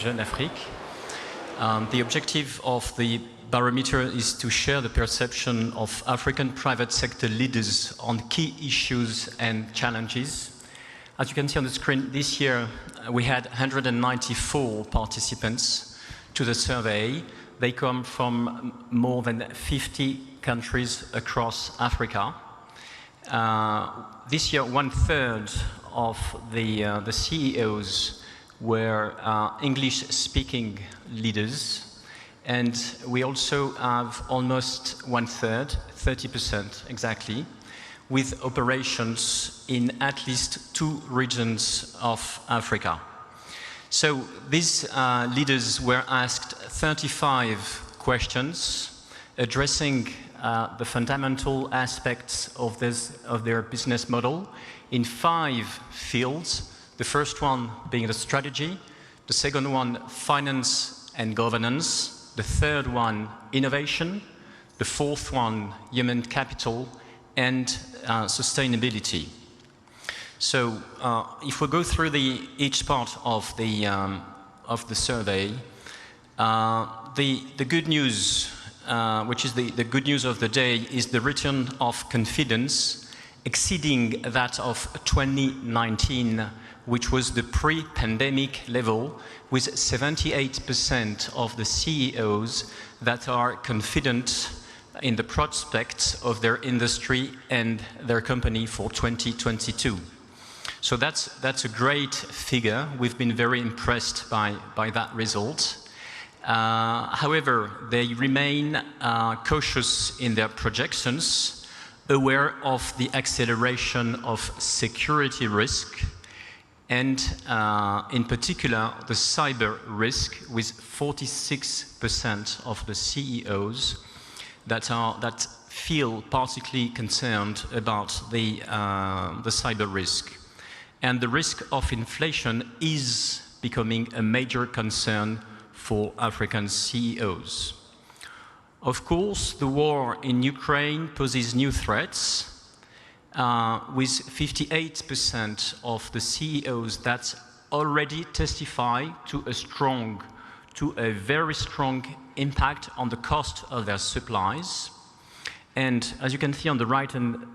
Jeune Afrique. The objective of the barometer is to share the perception of African private sector leaders on key issues and challenges. As you can see on the screen, this year we had 194 participants to the survey. They come from more than 50 countries across Africa. This year, 1/3 of the CEOs were English-speaking leaders, and we also have almost 1/3, 30% exactly, with operations in at least 2 regions of Africa. So these leaders were asked 35 questions addressing the fundamental aspects of their business model in 5 fields. The first one being the strategy, the second one finance and governance, the third one innovation, the fourth one human capital, and sustainability. So if we go through each part of the survey, the good news, which is the good news of the day, is the return of confidence exceeding that of 2019, which was the pre-pandemic level, with 78% of the CEOs that are confident in the prospects of their industry and their company for 2022. So that's a great figure. We've been very impressed by that result. However, they remain cautious in their projections, aware of the acceleration of security risk, and in particular the cyber risk, with 46% of the CEOs that feel particularly concerned about the cyber risk. And the risk of inflation is becoming a major concern for African CEOs. Of course, the war in Ukraine poses new threats, with 58% of the CEOs that already testify to a very strong impact on the cost of their supplies. And as you can see on the right-hand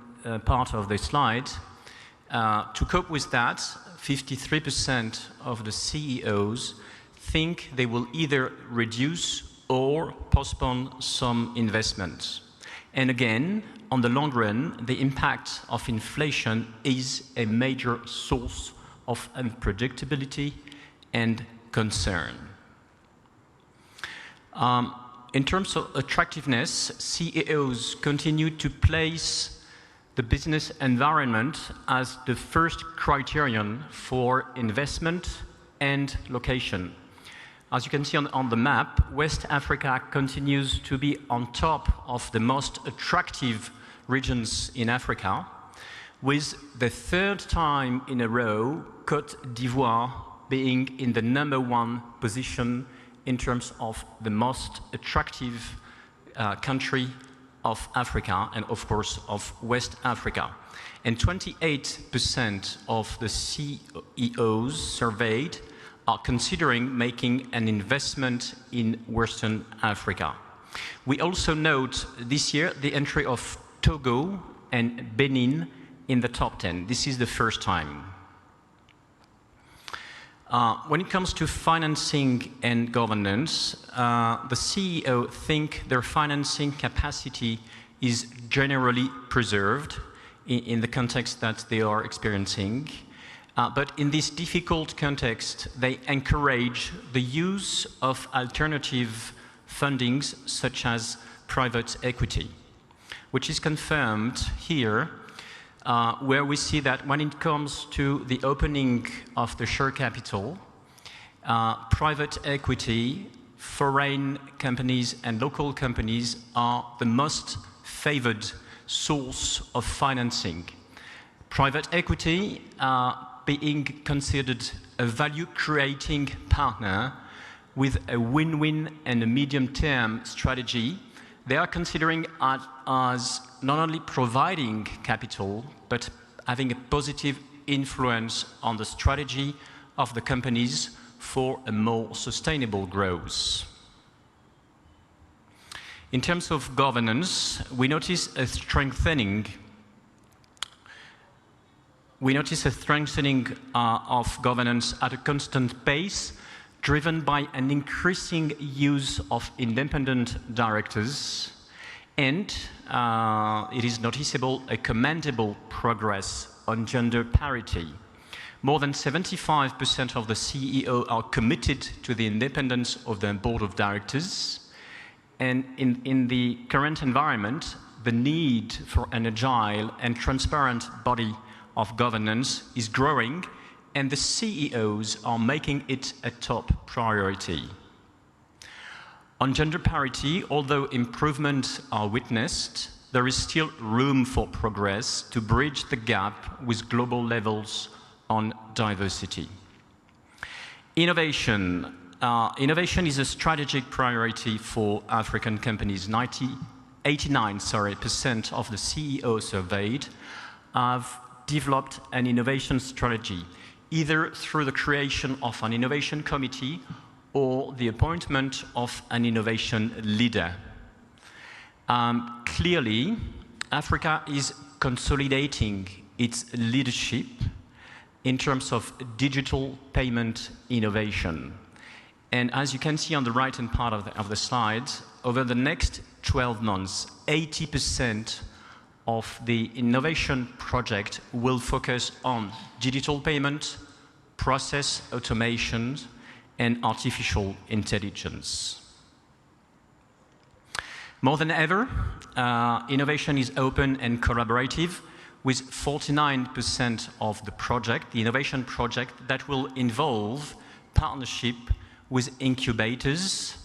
part of the slide, to cope with that, 53% of the CEOs think they will either reduce or postpone some investments. And again, on the long run, the impact of inflation is a major source of unpredictability and concern. In terms of attractiveness, CEOs continue to place the business environment as the first criterion for investment and location. As you can see on the map, West Africa continues to be on top of the most attractive regions in Africa, with the 3rd time in a row Côte d'Ivoire being in the #1 position in terms of the most attractive country of Africa, and of course of West Africa. And 28% of the CEOs surveyed are considering making an investment in Western Africa. We also note this year the entry of Togo and Benin in the top 10. This is the first time. When it comes to financing and governance, the CEO think their financing capacity is generally preserved in the context that they are experiencing. But in this difficult context, they encourage the use of alternative fundings such as private equity, which is confirmed here, where we see that when it comes to the opening of the share capital, private equity, foreign companies and local companies are the most favored source of financing. Private equity being considered a value-creating partner with a win-win and a medium-term strategy. They are considering as not only providing capital, but having a positive influence on the strategy of the companies for a more sustainable growth. In terms of governance, we notice a strengthening of governance at a constant pace, driven by an increasing use of independent directors, and it is noticeable a commendable progress on gender parity. More than 75% of the CEO are committed to the independence of their board of directors, and in the current environment, the need for an agile and transparent body of governance is growing, and the CEOs are making it a top priority. On gender parity, although improvements are witnessed, there is still room for progress to bridge the gap with global levels on diversity. Innovation. Innovation is a strategic priority for African companies. 89% of the CEOs surveyed have developed an innovation strategy, either through the creation of an innovation committee or the appointment of an innovation leader. Clearly, Africa is consolidating its leadership in terms of digital payment innovation. And as you can see on the right-hand part of the slide, over the next 12 months, 80% of the innovation project will focus on digital payment, process automation, and artificial intelligence. More than ever, innovation is open and collaborative, with 49% of the project, the innovation project, that will involve partnership with incubators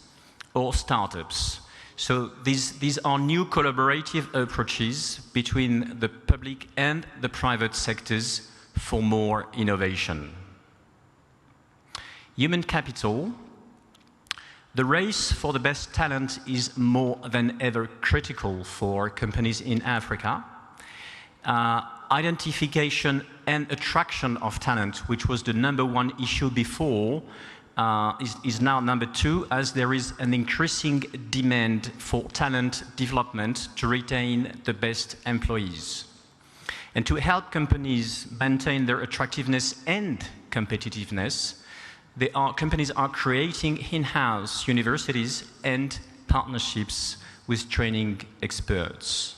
or startups. So these are new collaborative approaches between the public and the private sectors for more innovation. Human capital. The race for the best talent is more than ever critical for companies in Africa. Identification and attraction of talent, which was the #1 issue before, is now #2, as there is an increasing demand for talent development to retain the best employees. And to help companies maintain their attractiveness and competitiveness, companies are creating in-house universities and partnerships with training experts.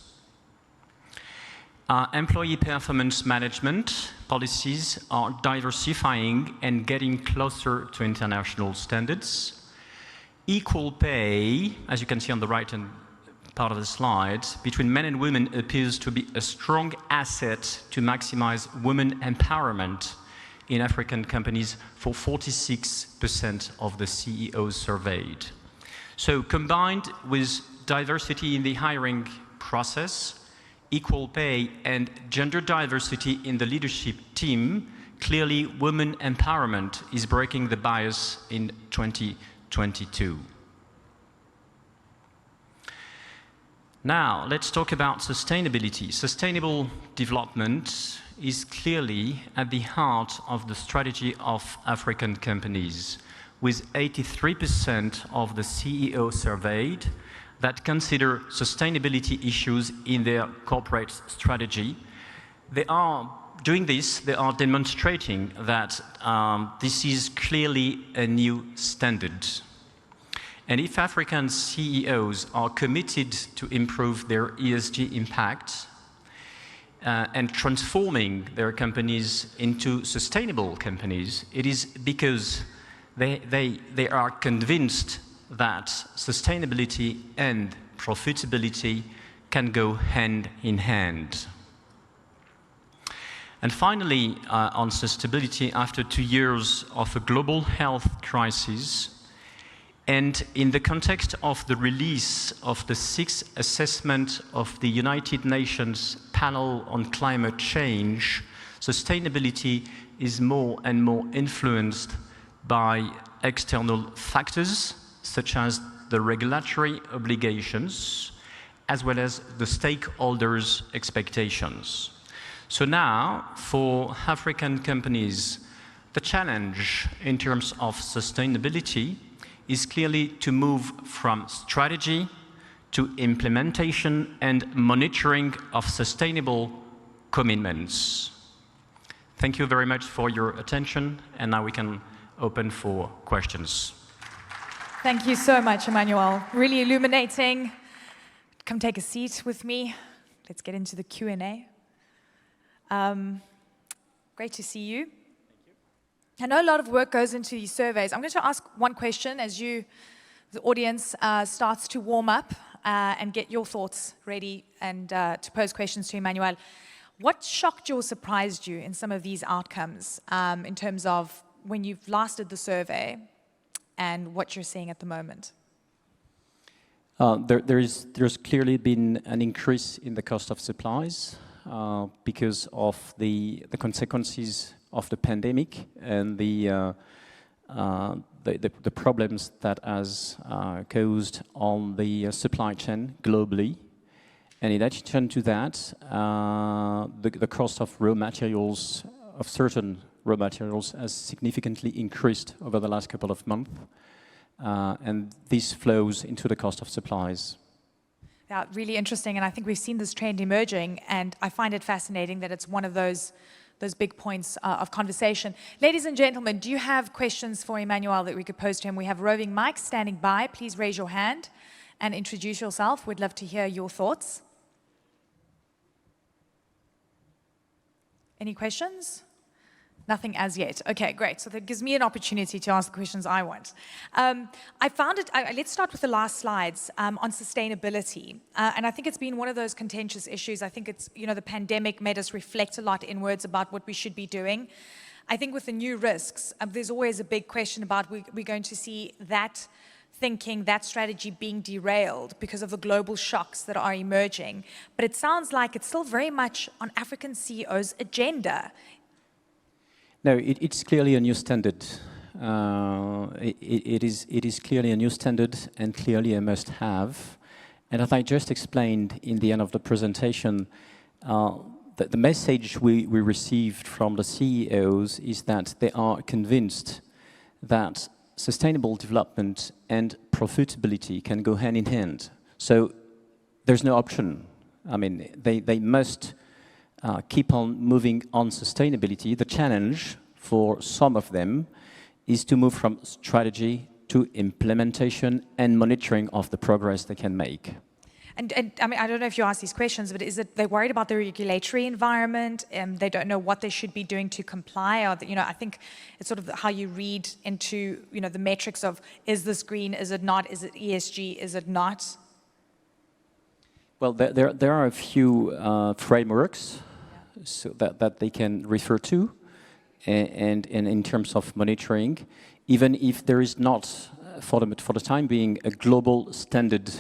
Employee performance management policies are diversifying and getting closer to international standards. Equal pay, as you can see on the right-hand part of the slide, between men and women appears to be a strong asset to maximize women empowerment in African companies for 46% of the CEOs surveyed. So combined with diversity in the hiring process, equal pay, and gender diversity in the leadership team, clearly women empowerment is breaking the bias in 2022. Now, let's talk about sustainability. Sustainable development is clearly at the heart of the strategy of African companies, with 83% of the CEO surveyed that consider sustainability issues in their corporate strategy. They are doing this, they are demonstrating that this is clearly a new standard. And if African CEOs are committed to improve their ESG impact and transforming their companies into sustainable companies, it is because they are convinced that sustainability and profitability can go hand in hand. And finally, on sustainability, after 2 years of a global health crisis, and in the context of the release of the 6th assessment of the United Nations Panel on Climate Change, sustainability is more and more influenced by external factors, such as the regulatory obligations, as well as the stakeholders' expectations. So now, for African companies, The challenge in terms of sustainability is clearly to move from strategy to implementation and monitoring of sustainable commitments. Thank you very much for your attention, and now we can open for questions. Thank you so much, Emmanuel. Really illuminating. Come take a seat with me. Let's get into the Q&A. Great to see you. I know a lot of work goes into these surveys. I'm going to ask one question as the audience starts to warm up and get your thoughts ready and to pose questions to Emmanuel. What shocked you or surprised you in some of these outcomes in terms of when you've last did the survey and what you're seeing at the moment? There's clearly been an increase in the cost of supplies because of the consequences of the pandemic and the problems that has caused on the supply chain globally. And in addition to that, the cost of raw materials, of certain raw materials, has significantly increased over the last couple of months. And this flows into the cost of supplies. Yeah, really interesting. And I think we've seen this trend emerging, and I find it fascinating that it's one of those big points of conversation. Ladies and gentlemen, do you have questions for Emmanuel that we could pose to him? We have roving mics standing by. Please raise your hand and introduce yourself. We'd love to hear your thoughts. Any questions? Nothing as yet. Okay, great. So that gives me an opportunity to ask the questions I want. I found it, let's start with the last slides on sustainability. And I think it's been one of those contentious issues. I think it's, the pandemic made us reflect a lot inwards about what we should be doing. I think with the new risks, there's always a big question about we're going to see that thinking, that strategy being derailed because of the global shocks that are emerging. But it sounds like it's still very much on African CEOs' agenda. No, it's clearly a new standard. It is clearly a new standard and clearly a must-have. And as I just explained in the end of the presentation, the message we received from the CEOs is that they are convinced that sustainable development and profitability can go hand in hand. So there's no option. I mean, they must keep on moving on sustainability. The challenge for some of them is to move from strategy to implementation and monitoring of the progress they can make. And I mean, I don't know if you asked these questions, but is it they're worried about the regulatory environment and they don't know what they should be doing to comply? Or, I think it's sort of how you read into, the metrics of, is this green, is it not, is it ESG, is it not? Well, there are a few frameworks so that they can refer to, and in terms of monitoring, even if there is not, for the time being, a global standard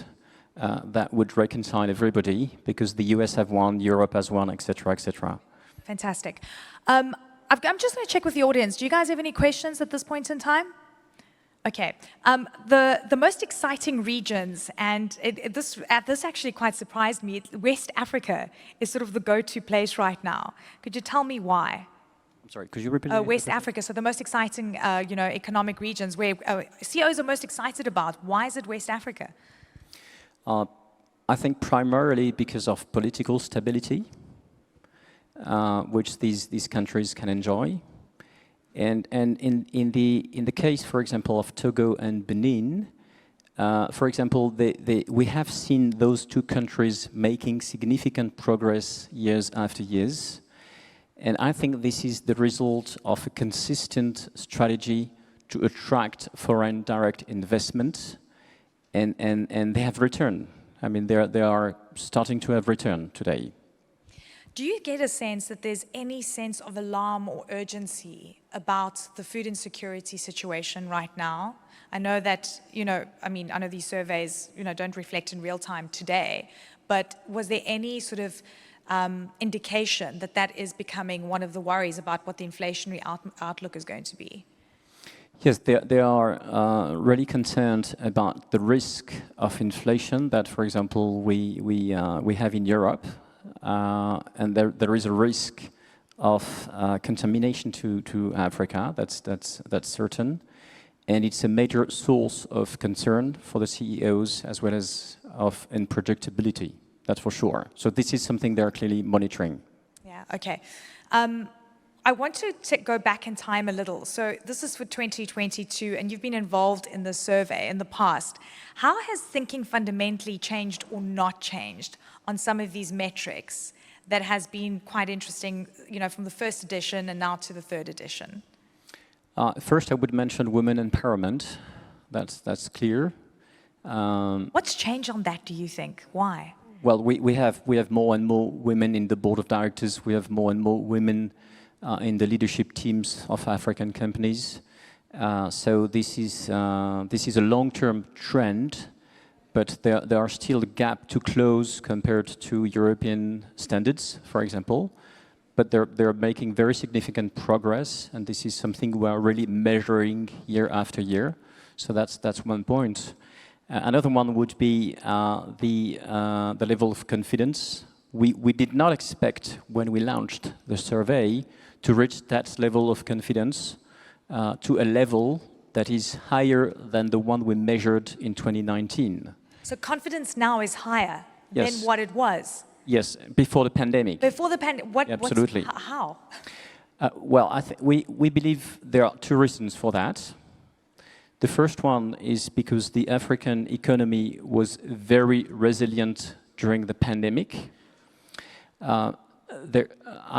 that would reconcile everybody, because the US have one, Europe has one, etc., etc. Fantastic. I'm just going to check with the audience. Do you guys have any questions at this point in time? Okay. The most exciting regions, and this actually quite surprised me, West Africa is sort of the go-to place right now. Could you tell me why? I'm sorry, could you repeat? West Africa, so the most exciting, economic regions where CEOs are most excited about. Why is it West Africa? I think primarily because of political stability, which these countries can enjoy. And in the case, for example, of Togo and Benin, for example, we have seen those two countries making significant progress years after years. And I think this is the result of a consistent strategy to attract foreign direct investment, and they have returned. I mean, they are starting to have return today. Do you get a sense that there's any sense of alarm or urgency about the food insecurity situation right now? I know that, I know these surveys, don't reflect in real time today, but was there any sort of indication that that is becoming one of the worries about what the inflationary outlook is going to be? Yes, they are really concerned about the risk of inflation that, for example, we have in Europe. And there is a risk of contamination to Africa. That's certain, and it's a major source of concern for the CEOs as well as of unpredictability. That's for sure. So this is something they're clearly monitoring. Yeah, okay. I want to go back in time a little. So this is for 2022, and you've been involved in the survey in the past. How has thinking fundamentally changed or not changed on some of these metrics that has been quite interesting, you know, from the first edition and now to the third edition? First, I would mention women empowerment. That's clear. What's changed on that, do you think? Why? Well, we have more and more women in the board of directors. We have more and more women in the leadership teams of African companies. So this is a long-term trend, but there are still a gap to close compared to European standards, for example. But they're making very significant progress, and this is something we are really measuring year after year. So that's one point. Another one would be the level of confidence. We did not expect, when we launched the survey, to reach that level of confidence to a level that is higher than the one we measured in 2019. So confidence now is higher Yes. than what it was? Yes, before the pandemic. Before the pandemic, Absolutely. How? Well, we believe there are two reasons for that. The first one is because the African economy was very resilient during the pandemic. I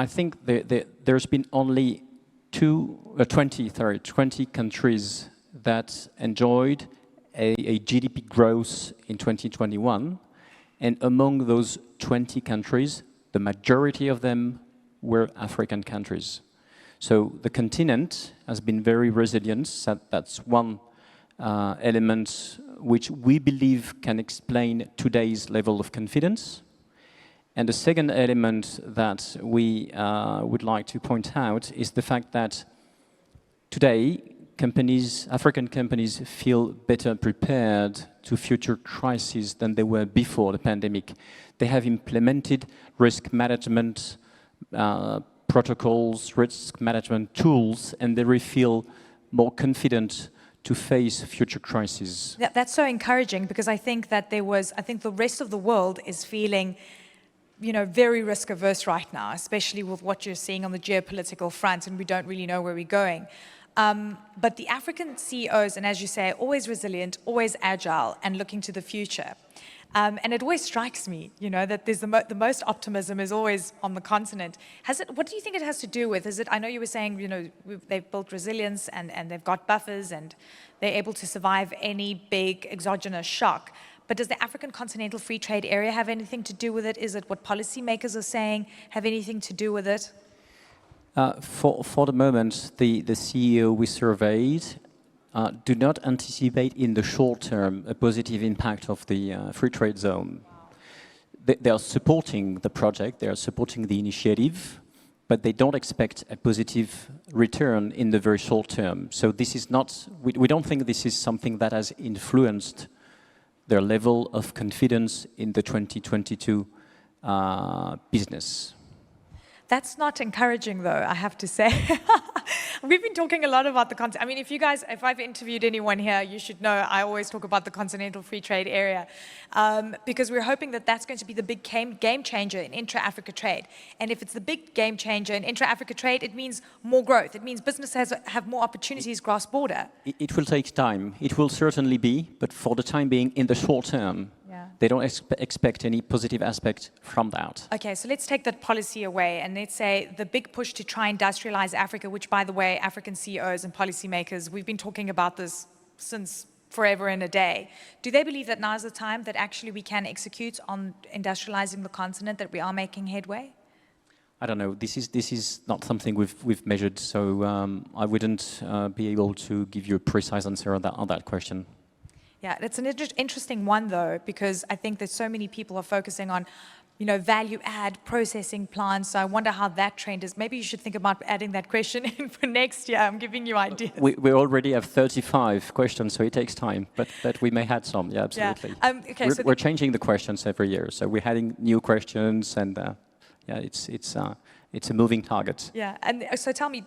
think there's been only 20 countries that enjoyed a GDP growth in 2021. And among those 20 countries, the majority of them were African countries. So the continent has been very resilient. That's one element which we believe can explain today's level of confidence. And the second element that we would like to point out is the fact that today, African companies feel better prepared to future crises than they were before the pandemic. They have implemented risk management protocols, risk management tools, and they really feel more confident to face future crises. That's so encouraging, because I think that I think the rest of the world is feeling, you know, very risk averse right now, especially with what you're seeing on the geopolitical front, and we don't really know where we're going. But the African CEOs, and as you say, always resilient, always agile, and looking to the future. And it always strikes me, you know, that there's the most optimism is always on the continent. What do you think it has to do with? I know you were saying, you know, they've built resilience and they've got buffers and they're able to survive any big exogenous shock. But does the African Continental Free Trade Area have anything to do with it? Is it what policymakers are saying have anything to do with it? For the moment, the CEO we surveyed do not anticipate in the short term a positive impact of the free trade zone. They are supporting the project, they are supporting the initiative, but they don't expect a positive return in the very short term. So this is not, we don't think this is something that has influenced their level of confidence in the 2022 business. That's not encouraging, though, I have to say. We've been talking a lot about the continent. I mean, if I've interviewed anyone here, you should know I always talk about the Continental Free Trade Area, because we're hoping that that's going to be the big game changer in intra-Africa trade. And if it's the big game changer in intra-Africa trade, it means more growth. It means businesses have more opportunities cross-border. It will take time. It will certainly be, but for the time being, in the short term, they don't expect any positive aspect from that. Okay, so let's take that policy away, and let's say the big push to try and industrialize Africa, which, by the way, African CEOs and policymakers, we've been talking about this since forever and a day. Do they believe that now is the time that actually we can execute on industrializing the continent, that we are making headway? I don't know. This is not something we've measured, so I wouldn't be able to give you a precise answer on that question. Yeah, it's an interesting one, though, because I think that so many people are focusing on, you know, value-add processing plants. So I wonder how that trend is. Maybe you should think about adding that question in for next year. I'm giving you ideas. We already have 35 questions, so it takes time, but we may add some. Yeah, absolutely. Yeah. Okay, we're changing the questions every year, so we're adding new questions, and yeah, it's it's a moving target. Yeah, and so tell me,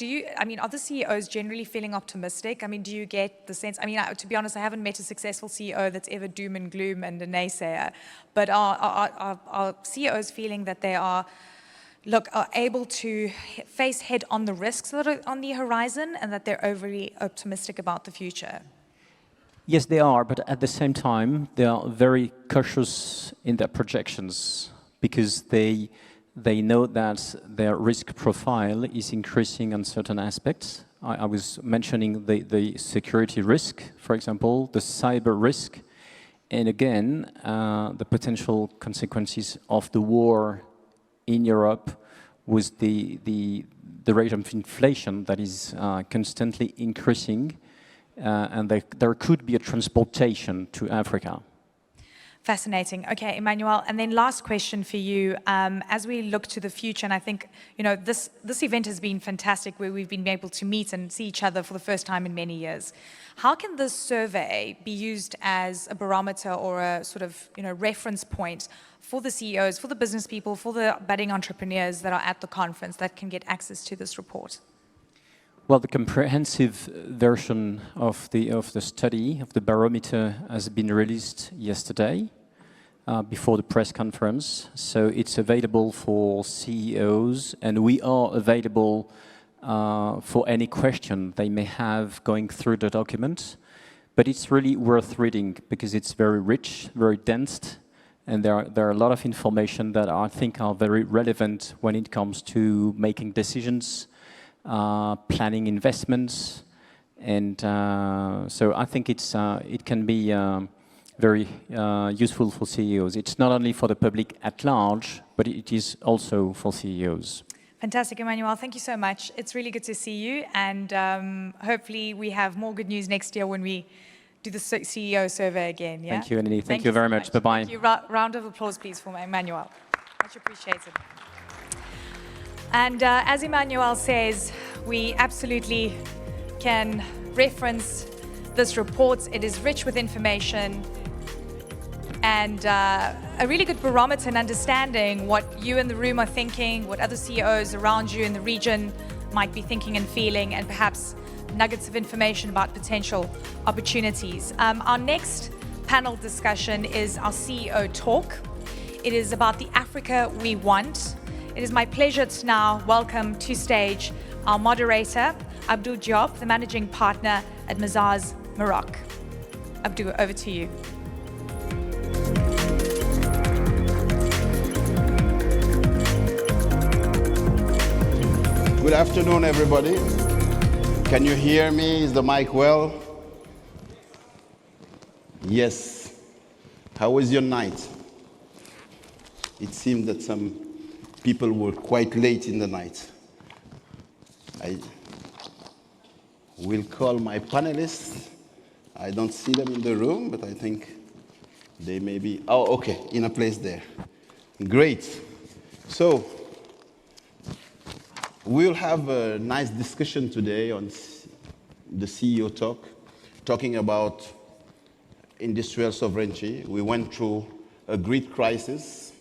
are the CEOs generally feeling optimistic? I mean, do you get the sense, to be honest, I haven't met a successful CEO that's ever doom and gloom and a naysayer, but are CEOs feeling that they are able to face head on the risks that are on the horizon and that they're overly optimistic about the future? Yes, they are, but at the same time, they are very cautious in their projections because they know that their risk profile is increasing on certain aspects. I was mentioning the security risk, for example, the cyber risk, and again, the potential consequences of the war in Europe with the rate of inflation that is constantly increasing, and there could be a transportation to Africa. Fascinating. Okay, Emmanuel, and then last question for you. As we look to the future, and I think, this event has been fantastic where we've been able to meet and see each other for the first time in many years. How can this survey be used as a barometer or a sort of, reference point for the CEOs, for the business people, for the budding entrepreneurs that are at the conference that can get access to this report? Well, the comprehensive version of the study, of the barometer, has been released yesterday before the press conference. So it's available for CEOs, and we are available for any question they may have going through the document. But it's really worth reading because it's very rich, very dense, and there are a lot of information that I think are very relevant when it comes to making decisions, planning investments, and so I think it can be very useful for CEOs. It's not only for the public at large, but it is also for CEOs. Fantastic, Emmanuel. Thank you so much. It's really good to see you, and hopefully we have more good news next year when we do the CEO survey again. Yeah? Thank you, Annie. Thank you very so much. Bye-bye. Thank you. Round of applause, please, for Emmanuel. Much appreciated. And as Emmanuel says, we absolutely can reference this report. It is rich with information and a really good barometer in understanding what you in the room are thinking, what other CEOs around you in the region might be thinking and feeling, and perhaps nuggets of information about potential opportunities. Our next panel discussion is our CEO talk. It is about the Africa we want. It is my pleasure to now welcome to stage our moderator, Abdou Diop, the managing partner at Mazars Maroc. Abdou, over to you. Good afternoon, everybody. Can you hear me? Is the mic well? Yes. How was your night? It seemed that some people were quite late in the night. I will call my panelists. I don't see them in the room, but I think they may be, okay, in a place there. Great. So, we'll have a nice discussion today on the CEO talk, talking about industrial sovereignty. We went through a great crisis.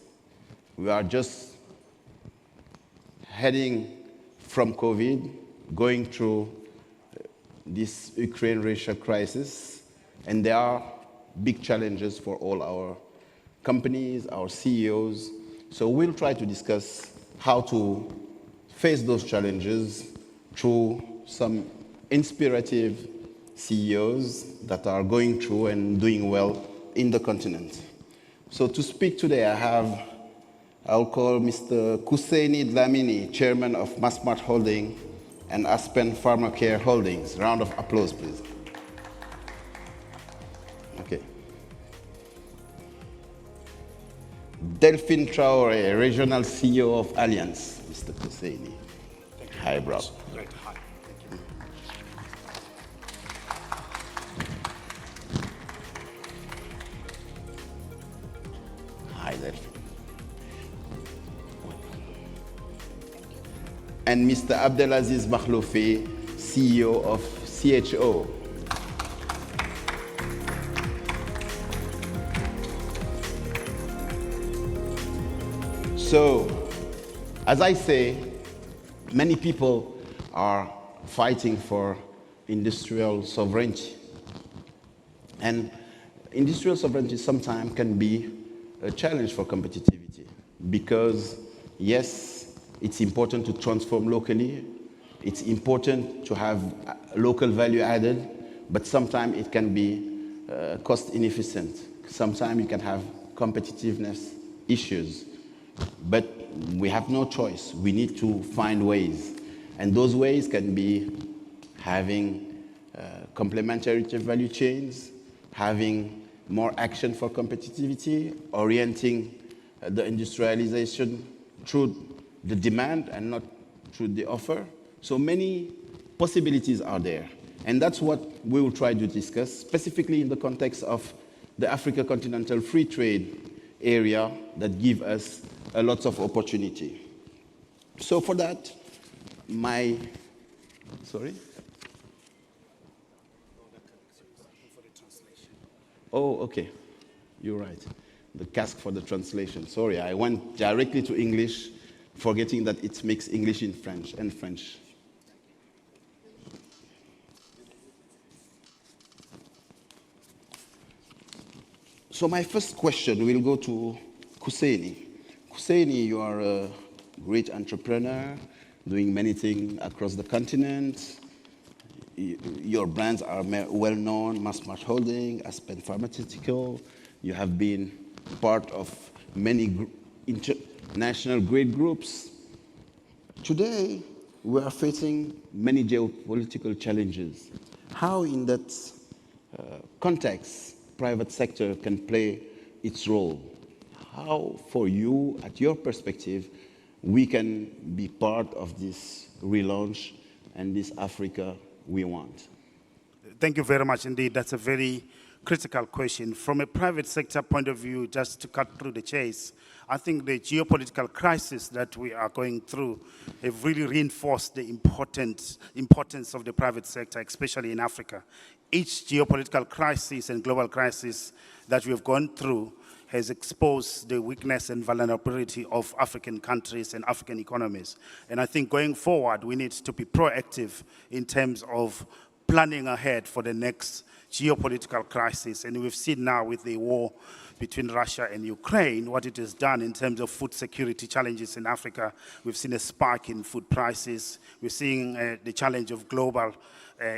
We are just heading from COVID, going through this Ukraine-Russia crisis, and there are big challenges for all our companies, our CEOs. So we'll try to discuss how to face those challenges through some inspirative CEOs that are going through and doing well in the continent. So to speak today, I'll call Mr. Husseini Dlamini, Chairman of Massmart Holding and Aspen Pharmacare Holdings. Round of applause, please. Okay. Delphine Traoré, Regional CEO of Allianz. Mr. Husseini. Hi, bro. Great. Hi. Thank you. Hi, Delphine. And Mr. Abdelaziz Makhloufi, CEO of CHO. So, as I say, Many people are fighting for industrial sovereignty. And industrial sovereignty sometimes can be a challenge for competitivity because, yes, it's important to transform locally, it's important to have local value added, but sometimes it can be cost inefficient. Sometimes you can have competitiveness issues, but we have no choice. We need to find ways. And those ways can be having complementary value chains, having more action for competitivity, orienting the industrialization through the demand and not through the offer. So many possibilities are there. And that's what we will try to discuss, specifically in the context of the Africa Continental Free Trade area that give us a lot of opportunity. So for that, Oh, okay. You're right. The cask for the translation. Sorry, I went directly to English, forgetting that it makes English in French and French. So my first question will go to Kuseni. Kuseni, you are a great entrepreneur, doing many things across the continent. Your brands are well known, Massmart Holding, Aspen Pharmaceutical. You have been part of many international great groups. Today, we are facing many geopolitical challenges. How in that context, private sector can play its role? How, for you, at your perspective, we can be part of this relaunch and this Africa we want? Thank you very much indeed. That's a very critical question. From a private sector point of view, just to cut through the chase, I think the geopolitical crisis that we are going through have really reinforced the importance of the private sector, especially in Africa. Each geopolitical crisis and global crisis that we have gone through has exposed the weakness and vulnerability of African countries and African economies. And I think going forward, we need to be proactive in terms of planning ahead for the next geopolitical crisis. And we've seen now with the war between Russia and Ukraine, what it has done in terms of food security challenges in Africa. We've seen a spike in food prices. We're seeing the challenge of global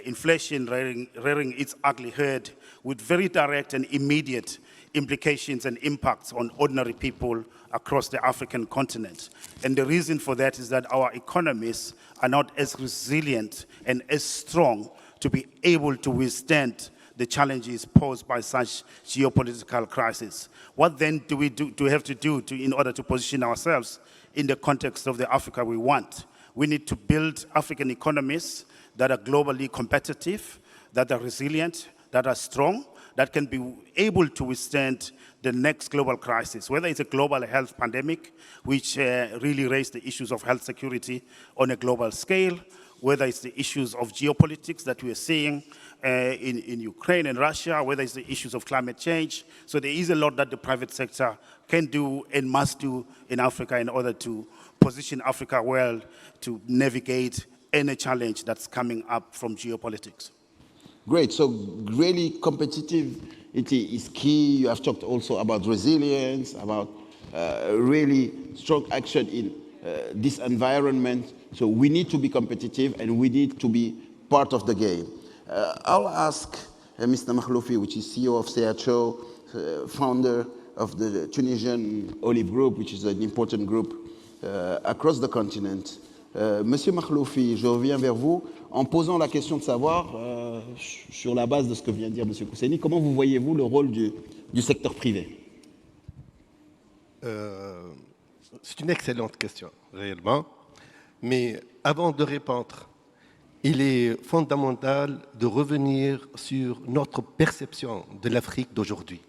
inflation rearing its ugly head with very direct and immediate implications and impacts on ordinary people across the African continent. And the reason for that is that our economies are not as resilient and as strong to be able to withstand the challenges posed by such geopolitical crisis. What then do we have to do in order to position ourselves in the context of the Africa we want? We need to build African economies that are globally competitive, that are resilient, that are strong, that can be able to withstand the next global crisis, whether it's a global health pandemic, which really raised the issues of health security on a global scale, whether it's the issues of geopolitics that we are seeing in Ukraine and Russia, whether it's the issues of climate change. So there is a lot that the private sector can do and must do in Africa in order to position Africa well to navigate any challenge that's coming up from geopolitics. Great. So really competitivity is key. You have talked also about resilience, about really strong action in this environment. So we need to be competitive and we need to be part of the game. I'll ask Mr. Makhloufi, which is CEO of CHO, founder of the Tunisian Olive Group, which is an important group across the continent. Monsieur Makhloufi, je reviens vers vous en posant la question de savoir, sur la base de ce que vient de dire Monsieur Kuseni, comment vous voyez-vous le rôle du secteur privé? C'est une excellente question, réellement. Mais avant de répondre, il est fondamental de revenir sur notre perception de l'Afrique d'aujourd'hui.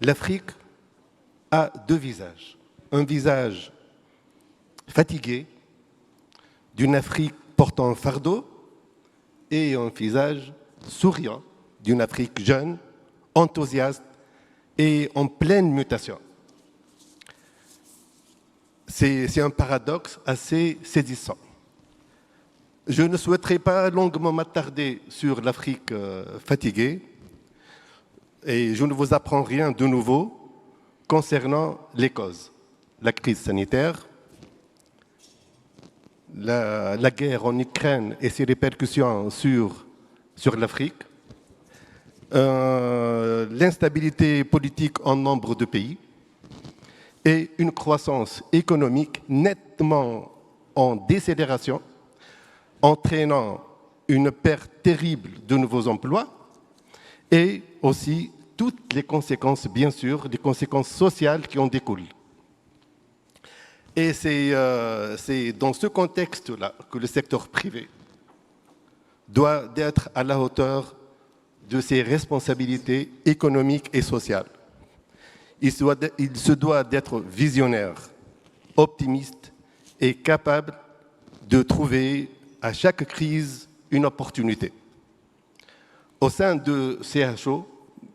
L'Afrique a deux visages. Un visage fatigué, d'une Afrique portant un fardeau, et un visage souriant d'une Afrique jeune, enthousiaste et en pleine mutation. c'est un paradoxe assez saisissant. Je ne souhaiterais pas longuement m'attarder sur l'Afrique fatiguée, et je ne vous apprends rien de nouveau concernant les causes. La crise sanitaire, la guerre en Ukraine et ses répercussions sur l'Afrique, l'instabilité politique en nombre de pays et une croissance économique nettement en décélération, entraînant une perte terrible de nouveaux emplois et aussi toutes les conséquences, bien sûr, les conséquences sociales qui en découlent. Et c'est dans ce contexte-là que le secteur privé doit être à la hauteur de ses responsabilités économiques et sociales. Il se doit d'être visionnaire, optimiste et capable de trouver à chaque crise une opportunité. Au sein de CHO,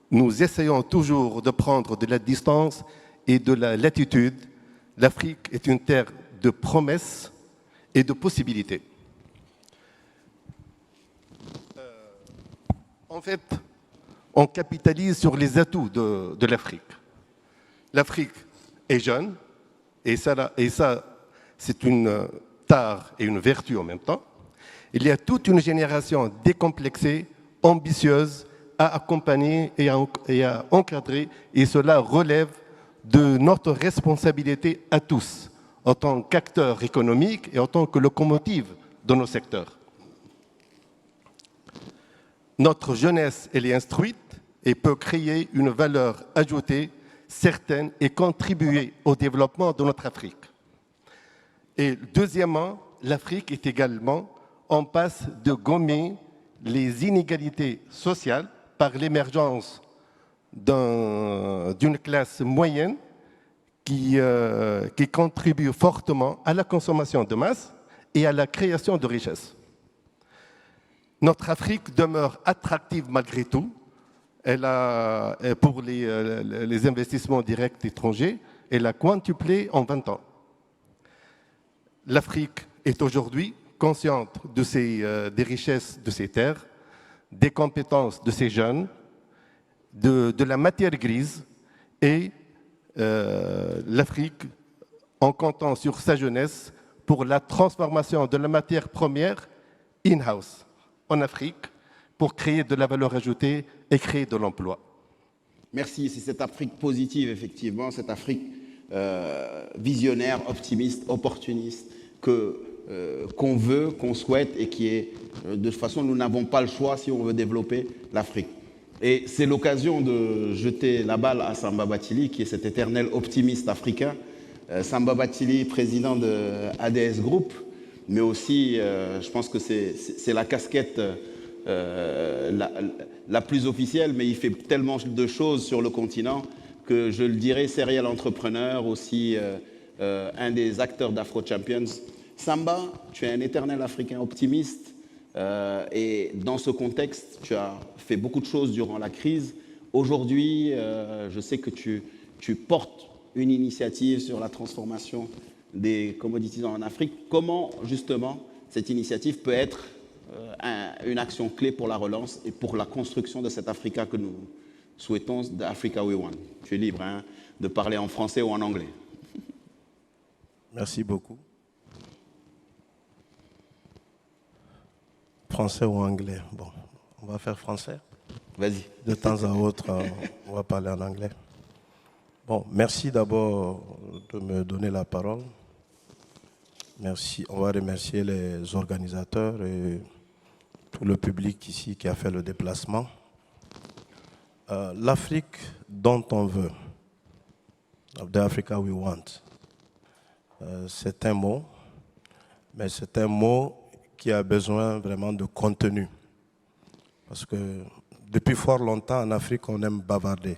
nous essayons toujours de prendre de la distance et de la latitude. L'Afrique est une terre de promesses et de possibilités. En fait, on capitalise sur les atouts de l'Afrique. L'Afrique est jeune, et ça c'est une tare et une vertu en même temps. Il y a toute une génération décomplexée, ambitieuse, à accompagner et à encadrer, et cela relève de notre responsabilité à tous, en tant qu'acteurs économiques et en tant que locomotive de nos secteurs. Notre jeunesse, elle est instruite et peut créer une valeur ajoutée certaine et contribuer au développement de notre Afrique. Et deuxièmement, l'Afrique est également en passe de gommer les inégalités sociales par l'émergence d'une classe moyenne qui contribue fortement à la consommation de masse et à la création de richesses. Notre Afrique demeure attractive malgré tout. Pour les investissements directs étrangers, elle a quintuplé en 20 ans. L'Afrique est aujourd'hui consciente des richesses de ses terres, des compétences de ses jeunes, de la matière grise, et l'Afrique, en comptant sur sa jeunesse, pour la transformation de la matière première in-house en Afrique, pour créer de la valeur ajoutée et créer de l'emploi. Merci, c'est cette Afrique positive, effectivement, cette Afrique visionnaire, optimiste, opportuniste, qu'on veut, qu'on souhaite et qui est, de toute façon, nous n'avons pas le choix si on veut développer l'Afrique. Et c'est l'occasion de jeter la balle à Samba Bathily, qui est cet éternel optimiste africain. Samba Bathily, président de ADS Group, mais aussi, je pense que c'est la casquette la plus officielle, mais il fait tellement de choses sur le continent que je le dirais, serial entrepreneur, aussi un des acteurs d'Afro Champions. Samba, tu es un éternel Africain optimiste et dans ce contexte, tu as fait beaucoup de choses durant la crise. Aujourd'hui, je sais que tu portes une initiative sur la transformation des commodities en Afrique. Comment, justement, cette initiative peut être une action clé pour la relance et pour la construction de cette Africa que nous souhaitons, d'Africa We Want. Tu es libre de parler en français ou en anglais. Merci beaucoup. Français ou anglais? Bon, on va faire français. Vas-y. De temps à autre, on va parler en anglais. Bon, merci d'abord de me donner la parole. Merci. On va remercier les organisateurs et tout le public ici qui a fait le déplacement. L'Afrique dont on veut, the Africa we want, c'est un mot, mais c'est un mot qui a besoin vraiment de contenu. Parce que depuis fort longtemps en Afrique, on aime bavarder.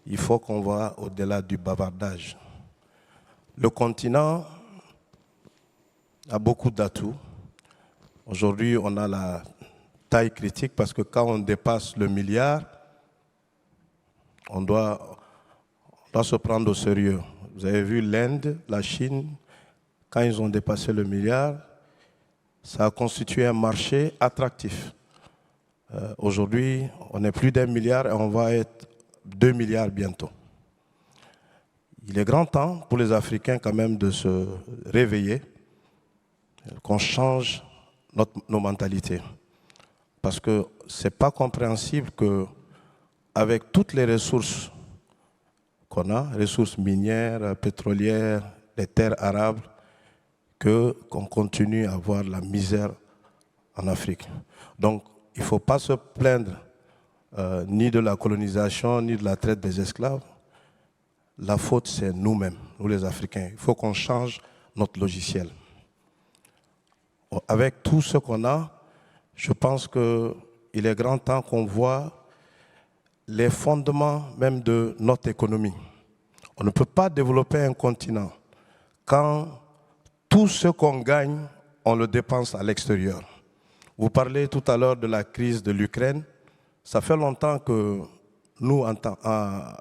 Il faut qu'on voit au-delà du bavardage. Le continent a beaucoup d'atouts. Aujourd'hui, on a la taille critique parce que quand on dépasse le milliard, on doit se prendre au sérieux. Vous avez vu l'Inde, la Chine, quand ils ont dépassé le milliard, ça a constitué un marché attractif. Aujourd'hui, on est plus d'1 milliard et on va être 2 milliards bientôt. Il est grand temps pour les Africains quand même de se réveiller, qu'on change nos mentalités. Parce que ce n'est pas compréhensible qu'avec toutes les ressources qu'on a, ressources minières, pétrolières, les terres arables, qu'on continue à avoir la misère en Afrique. Donc, il ne faut pas se plaindre ni de la colonisation, ni de la traite des esclaves. La faute, c'est nous-mêmes, nous les Africains. Il faut qu'on change notre logiciel. Avec tout ce qu'on a, je pense qu'il est grand temps qu'on voit les fondements même de notre économie. On ne peut pas développer un continent quand tout ce qu'on gagne, on le dépense à l'extérieur. Vous parlez tout à l'heure de la crise de l'Ukraine. Ça fait longtemps que nous, en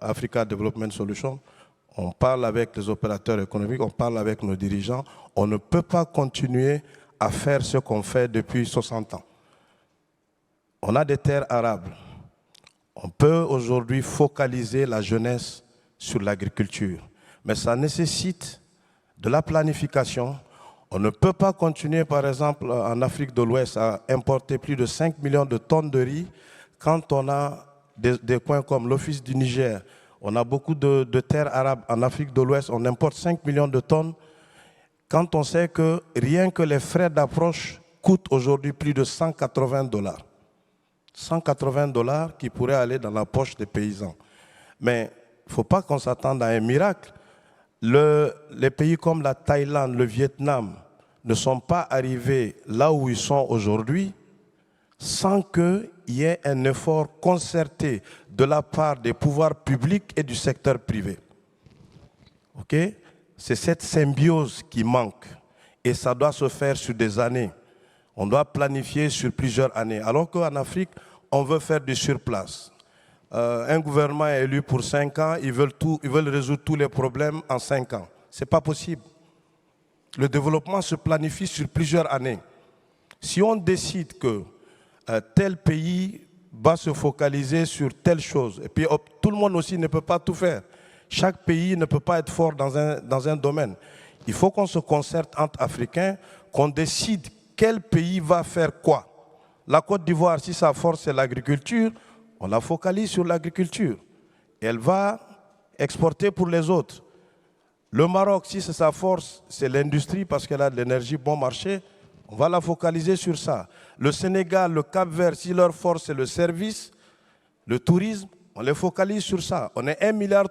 Africa Development Solutions, on parle avec les opérateurs économiques, on parle avec nos dirigeants. On ne peut pas continuer à faire ce qu'on fait depuis 60 ans. On a des terres arables. On peut aujourd'hui focaliser la jeunesse sur l'agriculture. Mais ça nécessite de la planification. On ne peut pas continuer, par exemple, en Afrique de l'Ouest, à importer plus de 5 millions de tonnes de riz quand on a des coins comme l'Office du Niger. On a beaucoup de terres arabes en Afrique de l'Ouest. On importe 5 millions de tonnes. Quand on sait que rien que les frais d'approche coûtent aujourd'hui plus de 180 $. 180 $ qui pourraient aller dans la poche des paysans. Mais il ne faut pas qu'on s'attende à un miracle. Les pays comme la Thaïlande, le Vietnam ne sont pas arrivés là où ils sont aujourd'hui sans qu'il y ait un effort concerté de la part des pouvoirs publics et du secteur privé. Okay? C'est cette symbiose qui manque et ça doit se faire sur des années. On doit planifier sur plusieurs années. Alors qu'en Afrique, on veut faire du surplace. Un gouvernement est élu pour 5 ans, ils veulent résoudre tous les problèmes en 5 ans. Ce n'est pas possible. Le développement se planifie sur plusieurs années. Si on décide que tel pays va se focaliser sur telle chose, et puis tout le monde aussi ne peut pas tout faire. Chaque pays ne peut pas être fort dans un domaine. Il faut qu'on se concerte entre Africains, qu'on décide quel pays va faire quoi. La Côte d'Ivoire, si sa force c'est l'agriculture, on la focalise sur l'agriculture. Elle va exporter pour les autres. Le Maroc, si c'est sa force, c'est l'industrie parce qu'elle a de l'énergie bon marché, on va la focaliser sur ça. Le Sénégal, le Cap-Vert, si leur force c'est le service, le tourisme, on les focalise sur ça. On est 1,3 milliard.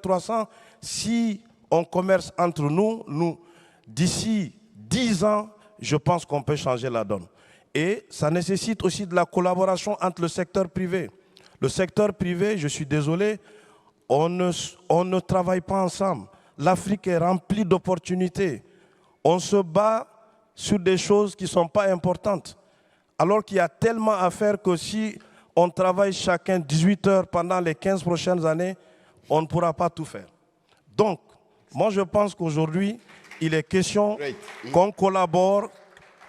Si on commerce entre nous, d'ici 10 ans, je pense qu'on peut changer la donne. Et ça nécessite aussi de la collaboration entre le secteur privé. Le secteur privé, je suis désolé, on ne travaille pas ensemble. L'Afrique est remplie d'opportunités. On se bat sur des choses qui ne sont pas importantes. Alors qu'il y a tellement à faire que si on travaille chacun 18 heures pendant les 15 prochaines années, on ne pourra pas tout faire. Donc, moi je pense qu'aujourd'hui, il est question qu'on collabore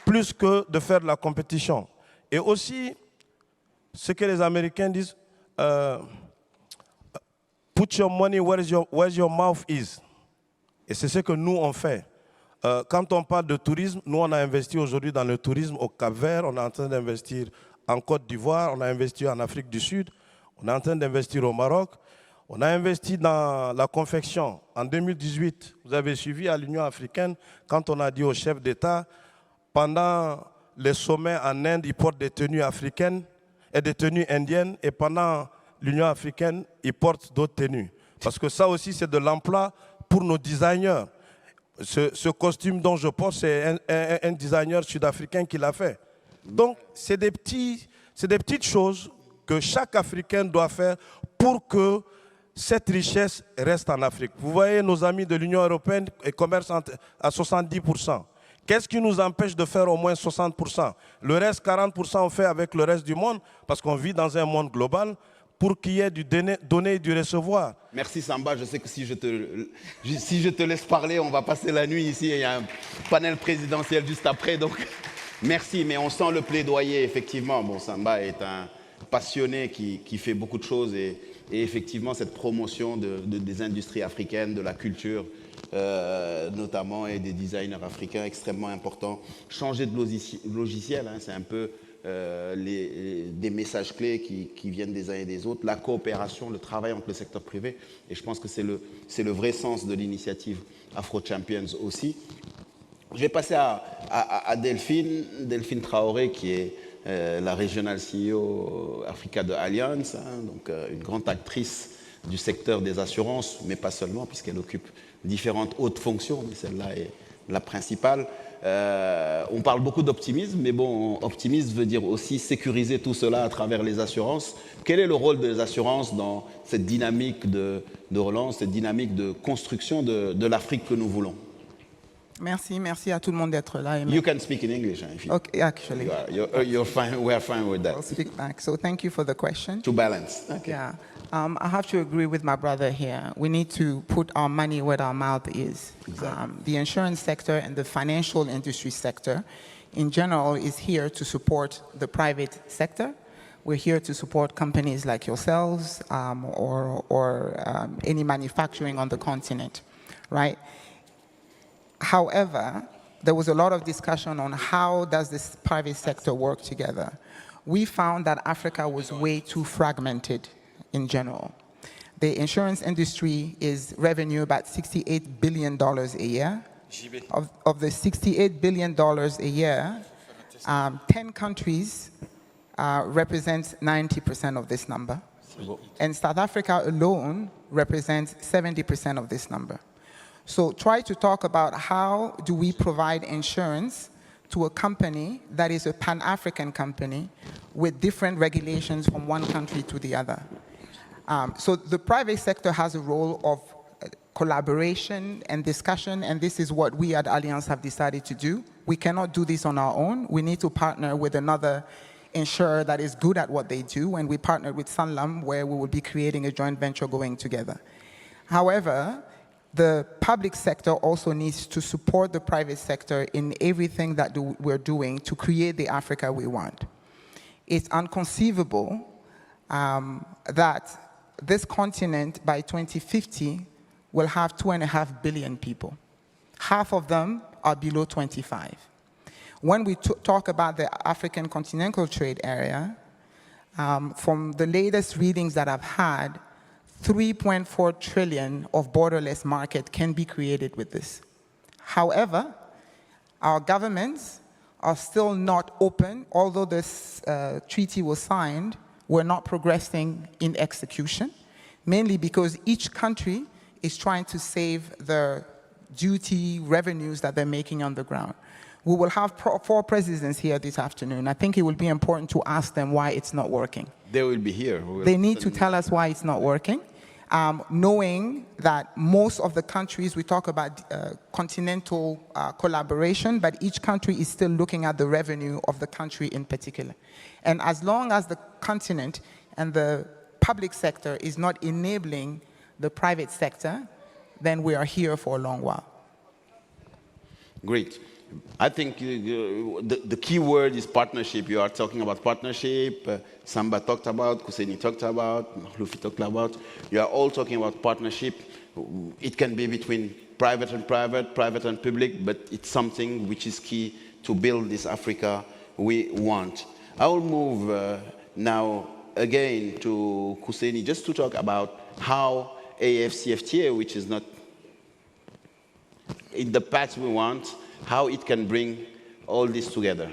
plus que de faire de la compétition. Et aussi, ce que les Américains disent, put your money where your mouth is. Et c'est ce que nous on fait. Quand on parle de tourisme, nous on a investi aujourd'hui dans le tourisme au Cap-Vert, on est en train d'investir en Côte d'Ivoire, on a investi en Afrique du Sud, on est en train d'investir au Maroc, on a investi dans la confection. En 2018, vous avez suivi à l'Union africaine, quand on a dit au chef d'État, pendant les sommets en Inde, ils portent des tenues africaines et des tenues indiennes, et pendant l'Union africaine, ils portent d'autres tenues. Parce que ça aussi, c'est de l'emploi pour nos designers. Ce costume dont je porte, c'est un designer sud-africain qui l'a fait. Donc, c'est des petites choses que chaque Africain doit faire pour que cette richesse reste en Afrique. Vous voyez, nos amis de l'Union européenne commercent à 70%. Qu'est-ce qui nous empêche de faire au moins 60%? Le reste, 40%, on fait avec le reste du monde, parce qu'on vit dans un monde global. pour qu'il y ait du donner et du recevoir. Merci Samba, je sais que si je te laisse parler, on va passer la nuit ici, il y a un panel présidentiel juste après, donc merci, mais on sent le plaidoyer, effectivement. Bon, Samba est un passionné qui fait beaucoup de choses et effectivement cette promotion des industries africaines, de la culture notamment et des designers africains extrêmement important. Changer de logiciel, hein, c'est un peu des messages clés qui viennent des uns et des autres, la coopération, le travail entre le secteur privé, et je pense que c'est le vrai sens de l'initiative Afro Champions aussi. Je vais passer à Delphine Traoré, qui est la Regional CEO Africa de Allianz, hein, donc une grande actrice du secteur des assurances, mais pas seulement, puisqu'elle occupe différentes hautes fonctions, mais celle-là est la principale. On parle beaucoup d'optimisme, mais bon, optimisme veut dire aussi sécuriser tout cela à travers les assurances. Quel est le rôle des assurances dans cette dynamique de relance, cette dynamique de construction de l'Afrique que nous voulons? Merci à tout le monde d'être là. You can speak in English, if you, Okay, actually. you're fine. We're fine with I'll that. speak back. So thank you for the question. To balance. Okay. Yeah. I have to agree with my brother here. We need to put our money where our mouth is. Exactly. The insurance sector and the financial industry sector in general is here to support the private sector. We're here to support companies like yourselves or any manufacturing on the continent, right? However, there was a lot of discussion on how does this private sector work together. We found that Africa was way too fragmented in general. The insurance industry is revenue about $68 billion a year. Of the $68 billion a year, 10 countries represents 90% of this number. And South Africa alone represents 70% of this number. So try to talk about how do we provide insurance to a company that is a Pan-African company with different regulations from one country to the other. So the private sector has a role of collaboration and discussion, and this is what we at Allianz have decided to do. We cannot do this on our own. We need to partner with another insurer that is good at what they do, and we partnered with Sanlam, where we will be creating a joint venture going together. However, the public sector also needs to support the private sector in everything that we're doing to create the Africa we want. It's inconceivable that this continent by 2050 will have 2.5 billion people. Half of them are below 25. When we talk about the African continental trade area, from the latest readings that I've had, 3.4 trillion of borderless market can be created with this. However, our governments are still not open, although this treaty was signed, we're not progressing in execution, mainly because each country is trying to save the duty revenues that they're making on the ground. We will have 4 presidents here this afternoon. I think it will be important to ask them why it's not working. They will be here. They need to tell us why it's not working, knowing that most of the countries, we talk about continental collaboration, but each country is still looking at the revenue of the country in particular. And as long as the continent and the public sector is not enabling the private sector, then we are here for a long while. Great. I think the key word is partnership. You are talking about partnership. Samba talked about, Kuseni talked about, Luffy talked about. You are all talking about partnership. It can be between private and private, private and public, but it's something which is key to build this Africa we want. I will move now again to Kuseni just to talk about how AFCFTA, which is not in the path we want, how it can bring all this together.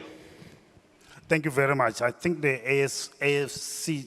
Thank you very much. I think the AFC,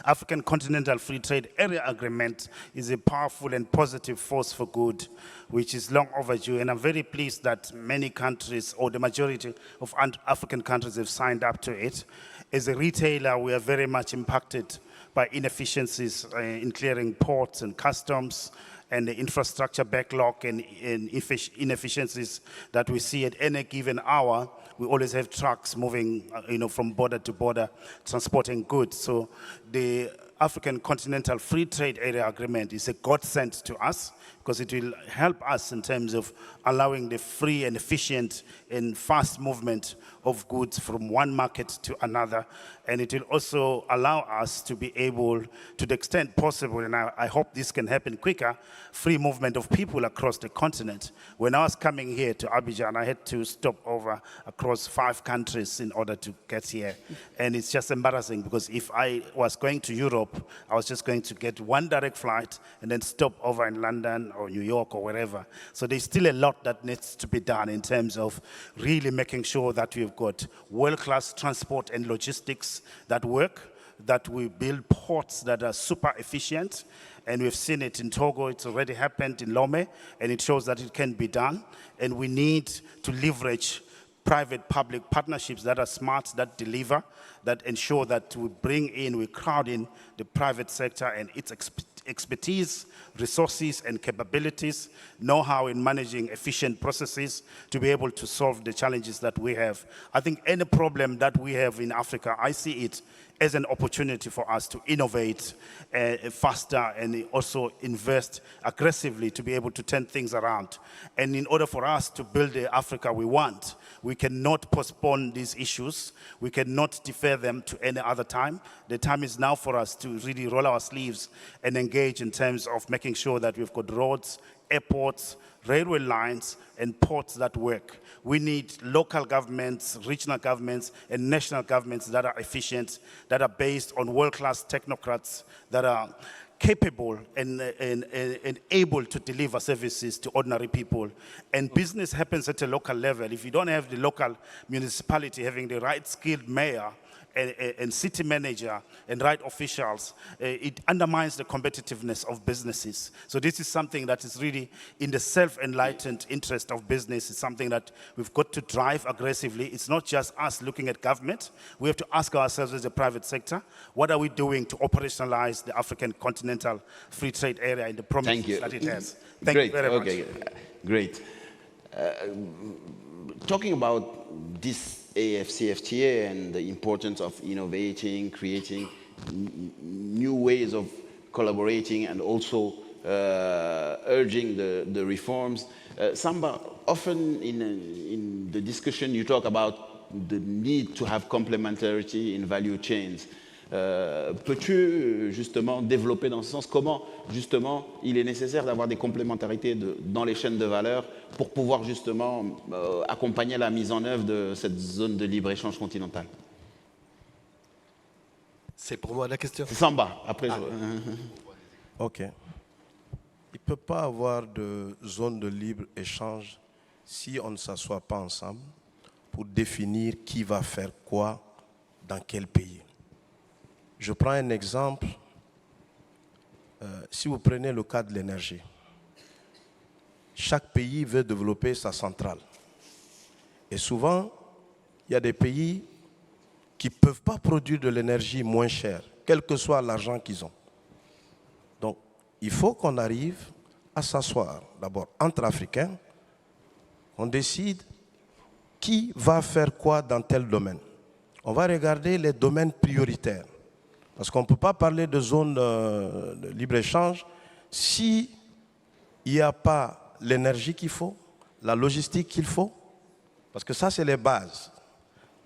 African Continental Free Trade Area Agreement, is a powerful and positive force for good, which is long overdue. And I'm very pleased that many countries, or the majority of African countries, have signed up to it. As a retailer, we are very much impacted by inefficiencies in clearing ports and customs, and the infrastructure backlog and inefficiencies that we see at any given hour. We always have trucks moving from border to border, transporting goods. So the African Continental Free Trade Area Agreement is a godsend to us because it will help us in terms of allowing the free and efficient and fast movement of goods from one market to another. And it will also allow us to be able, to the extent possible, and I hope this can happen quicker, free movement of people across the continent. When I was coming here to Abidjan, I had to stop over across 5 countries in order to get here. And it's just embarrassing because if I was going to Europe, I was just going to get one direct flight and then stop over in London or New York or wherever. So there's still a lot that needs to be done in terms of really making sure that we've got world-class transport and logistics that work, that we build ports that are super efficient. And we've seen it in Togo, it's already happened in Lome, and it shows that it can be done. And we need to leverage private-public partnerships that are smart, that deliver, that ensure that we bring in, we crowd in the private sector and its expertise, resources, and capabilities, know-how in managing efficient processes to be able to solve the challenges that we have. I think any problem that we have in Africa, I see it as an opportunity for us to innovate faster and also invest aggressively to be able to turn things around. And in order for us to build the Africa we want, we cannot postpone these issues. We cannot defer them to any other time. The time is now for us to really roll our sleeves and engage in terms of making sure that we've got roads, airports, railway lines, and ports that work. We need local governments, regional governments, and national governments that are efficient, that are based on world-class technocrats, that are capable and able to deliver services to ordinary people. And business happens at a local level. If you don't have the local municipality having the right skilled mayor and city manager and right officials, it undermines the competitiveness of businesses. So this is something that is really in the self-enlightened interest of business. It's something that we've got to drive aggressively. It's not just us looking at government. We have to ask ourselves as a private sector, what are we doing to operationalize the African Continental Free Trade Area in the promises that it has? Thank you very much. Great. Talking about this AFCFTA and the importance of innovating, creating new ways of collaborating and also urging the reforms. Samba, often in the discussion you talk about the need to have complementarity in value chains. Peux-tu justement développer dans ce sens comment justement il est nécessaire d'avoir des complémentarités dans les chaînes de valeur pour pouvoir justement accompagner la mise en œuvre de cette zone de libre-échange continentale? C'est pour moi la question. C'est Samba, après. OK. Il ne peut pas avoir de zone de libre-échange si on ne s'assoit pas ensemble pour définir qui va faire quoi dans quel pays. Je prends un exemple. Si vous prenez le cas de l'énergie, chaque pays veut développer sa centrale. Et souvent, il y a des pays qui ne peuvent pas produire de l'énergie moins chère, quel que soit l'argent qu'ils ont. Donc, il faut qu'on arrive à s'asseoir, d'abord entre Africains, on décide qui va faire quoi dans tel domaine. On va regarder les domaines prioritaires. Parce qu'on ne peut pas parler de zone de libre-échange s'il n'y a pas l'énergie qu'il faut, la logistique qu'il faut. Parce que ça, c'est les bases.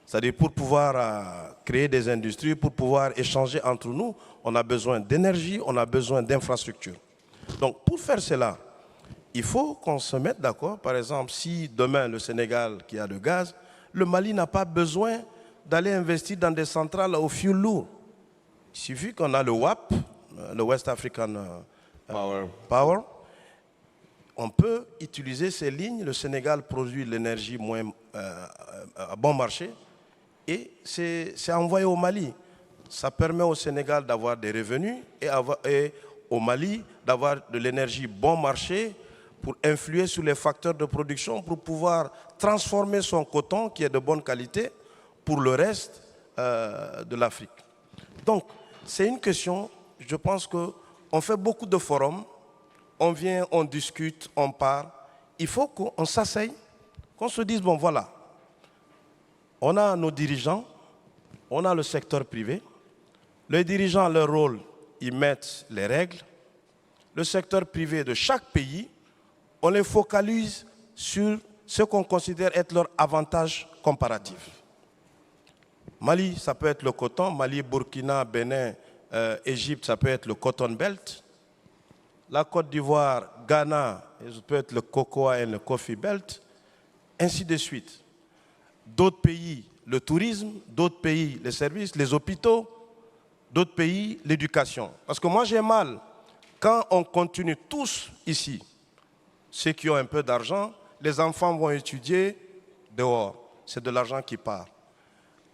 C'est-à-dire pour pouvoir créer des industries, pour pouvoir échanger entre nous, on a besoin d'énergie, on a besoin d'infrastructures. Donc pour faire cela, il faut qu'on se mette d'accord. Par exemple, si demain le Sénégal qui a le gaz, le Mali n'a pas besoin d'aller investir dans des centrales au fioul lourd. Il suffit qu'on a le WAP, le West African Power. On peut utiliser ces lignes. Le Sénégal produit l'énergie à bon marché et c'est envoyé au Mali. Ça permet au Sénégal d'avoir des revenus et au Mali d'avoir de l'énergie bon marché pour influer sur les facteurs de production, pour pouvoir transformer son coton qui est de bonne qualité pour le reste de l'Afrique. Donc, c'est une question, je pense qu'on fait beaucoup de forums, on vient, on discute, on parle. Il faut qu'on s'asseye, qu'on se dise, bon voilà, on a nos dirigeants, on a le secteur privé. Les dirigeants, leur rôle, ils mettent les règles. Le secteur privé de chaque pays, on les focalise sur ce qu'on considère être leur avantage comparatif. Mali, ça peut être le coton. Mali, Burkina, Bénin, Égypte, ça peut être le cotton belt. La Côte d'Ivoire, Ghana, ça peut être le cocoa et le coffee belt. Ainsi de suite. D'autres pays, le tourisme. D'autres pays, les services, les hôpitaux. D'autres pays, l'éducation. Parce que moi, j'ai mal quand on continue tous ici, ceux qui ont un peu d'argent, les enfants vont étudier dehors. C'est de l'argent qui part.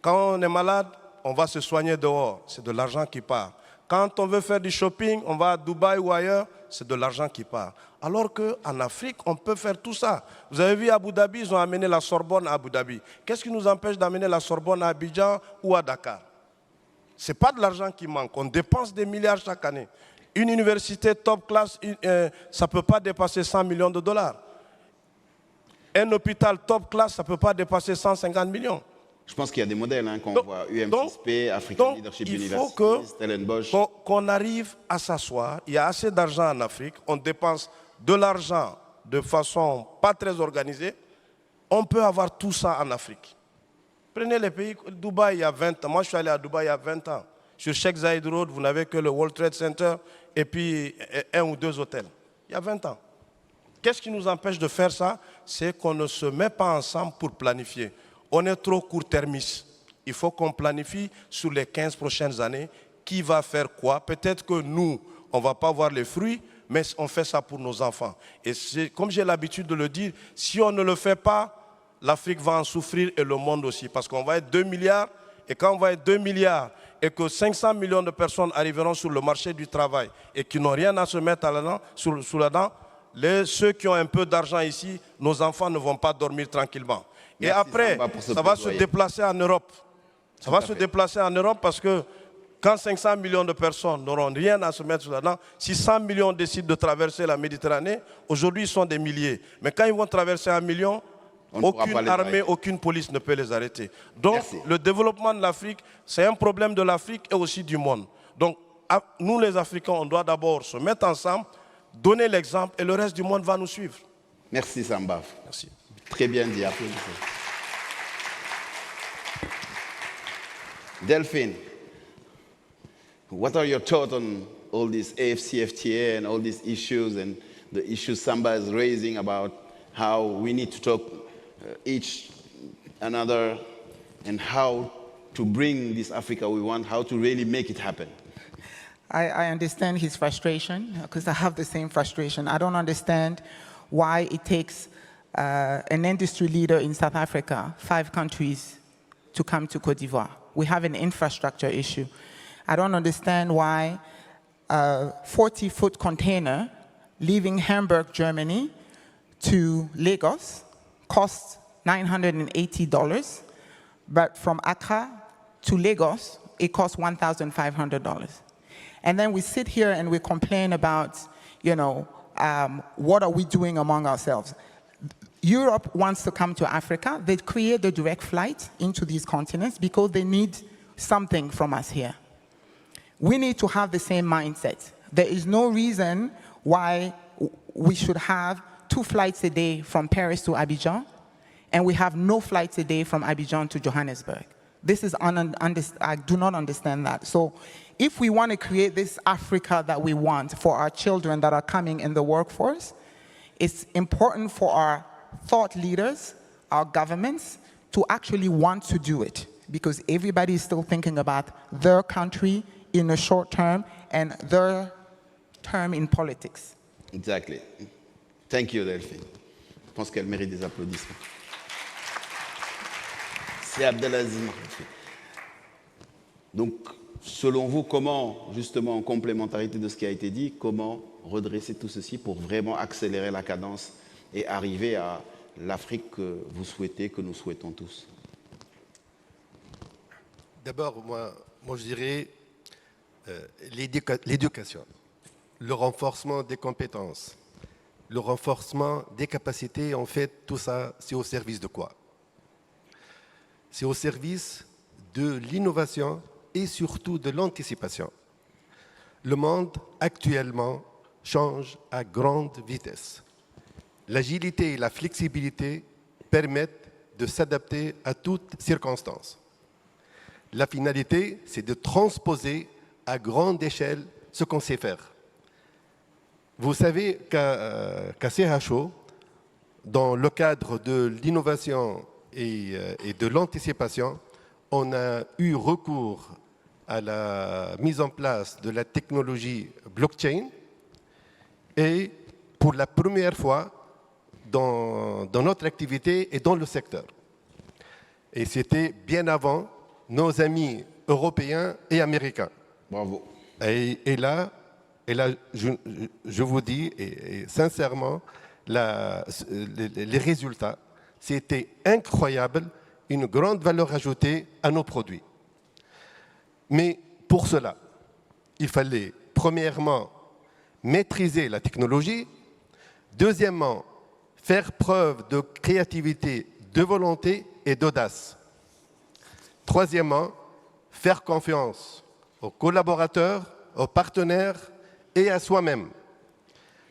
Quand on est malade, on va se soigner dehors. C'est de l'argent qui part. Quand on veut faire du shopping, on va à Dubaï ou ailleurs, c'est de l'argent qui part. Alors qu'en Afrique, on peut faire tout ça. Vous avez vu à Abu Dhabi, ils ont amené la Sorbonne à Abu Dhabi. Qu'est-ce qui nous empêche d'amener la Sorbonne à Abidjan ou à Dakar? Ce n'est pas de l'argent qui manque. On dépense des milliards chaque année. Une université top class, ça ne peut pas dépasser 100 millions de dollars. Un hôpital top class, ça ne peut pas dépasser 150 millions. Je pense qu'il y a des modèles qu'on voit, UM6P, African Leadership University, Stellenbosch. Il faut qu'on arrive à s'asseoir. Il y a assez d'argent en Afrique. On dépense de l'argent de façon pas très organisée. On peut avoir tout ça en Afrique. Prenez les pays, Dubaï il y a 20 ans. Moi, je suis allé à Dubaï il y a 20 ans. Sur Sheikh Zayed Road, vous n'avez que le World Trade Center et puis un ou deux hôtels. Il y a 20 ans. Qu'est-ce qui nous empêche de faire ça? C'est qu'on ne se met pas ensemble pour planifier. On est trop court-termiste. Il faut qu'on planifie sur les 15 prochaines années qui va faire quoi. Peut-être que nous, on ne va pas voir les fruits, mais on fait ça pour nos enfants. Et comme j'ai l'habitude de le dire, si on ne le fait pas, l'Afrique va en souffrir et le monde aussi. Parce qu'on va être 2 milliards, et quand on va être 2 milliards, et que 500 millions de personnes arriveront sur le marché du travail et qui n'ont rien à se mettre sous la dent, ceux qui ont un peu d'argent ici, nos enfants ne vont pas dormir tranquillement. Et après, ça va se déplacer en Europe. Ça va se déplacer en Europe parce que quand 500 millions de personnes n'auront rien à se mettre sous la dent, si 100 millions décident de traverser la Méditerranée, aujourd'hui ils sont des milliers. Mais quand ils vont traverser 1 million, aucune armée, aucune police ne peut les arrêter. Donc le développement de l'Afrique, c'est un problème de l'Afrique et aussi du monde. Donc nous les Africains, on doit d'abord se mettre ensemble, donner l'exemple et le reste du monde va nous suivre. Merci Samba. Merci. Très bien dit, applaudissez. Delphine, what are your thoughts on all this AFCFTA and all these issues and the issues Samba is raising about how we need to talk each another and how to bring this Africa we want, how to really make it happen? I understand his frustration because I have the same frustration. I don't understand why it takes an industry leader in South Africa, 5 countries, to come to Côte d'Ivoire. We have an infrastructure issue. I don't understand why a 40-foot container leaving Hamburg, Germany, to Lagos costs $980, but from Accra to Lagos, it costs $1,500. And then we sit here and we complain about, what are we doing among ourselves? Europe wants to come to Africa. They create a direct flight into these continents because they need something from us here. We need to have the same mindset. There is no reason why we should have 2 flights a day from Paris to Abidjan, and we have no flights a day from Abidjan to Johannesburg. This is I do not understand that. So if we want to create this Africa that we want for our children that are coming in the workforce, it's important for our thought leaders, our governments, to actually want to do it, because everybody is still thinking about their country in the short term and their term in politics. Exactly. Thank you, Delphine. Je pense qu'elle mérite des applaudissements. C'est Abdelaziz Marfi. Donc, selon vous, comment, justement, en complémentarité de ce qui a été dit, comment redresser tout ceci pour vraiment accélérer la cadence et arriver à l'Afrique que vous souhaitez, que nous souhaitons tous? D'abord, moi je dirais l'éducation, le renforcement des compétences, le renforcement des capacités. En fait, tout ça, c'est au service de quoi? C'est au service de l'innovation et surtout de l'anticipation. Le monde actuellement change à grande vitesse. L'agilité et la flexibilité permettent de s'adapter à toutes circonstances. La finalité, c'est de transposer à grande échelle ce qu'on sait faire. Vous savez qu'à CHO, dans le cadre de l'innovation et de l'anticipation, on a eu recours à la mise en place de la technologie blockchain et pour la première fois dans notre activité et dans le secteur. Et c'était bien avant nos amis européens et américains. Bravo. Et là je vous dis et sincèrement, les résultats, c'était incroyable, une grande valeur ajoutée à nos produits. Mais pour cela, il fallait premièrement maîtriser la technologie, deuxièmement, faire preuve de créativité, de volonté et d'audace. Troisièmement, faire confiance aux collaborateurs, aux partenaires et à soi-même.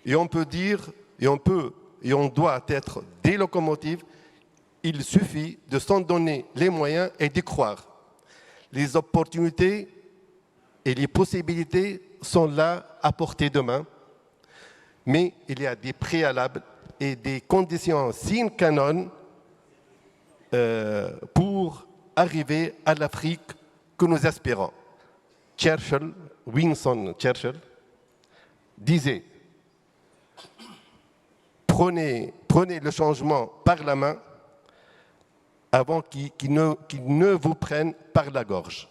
Et on peut dire, et on doit être des locomotives, il suffit de s'en donner les moyens et d'y croire. Les opportunités et les possibilités sont là à portée de main, mais il y a des préalables et des conditions sine qua non pour arriver à l'Afrique que nous aspirons. Winston Churchill, disait « Prenez le changement par la main avant qu'il ne vous prenne par la gorge. »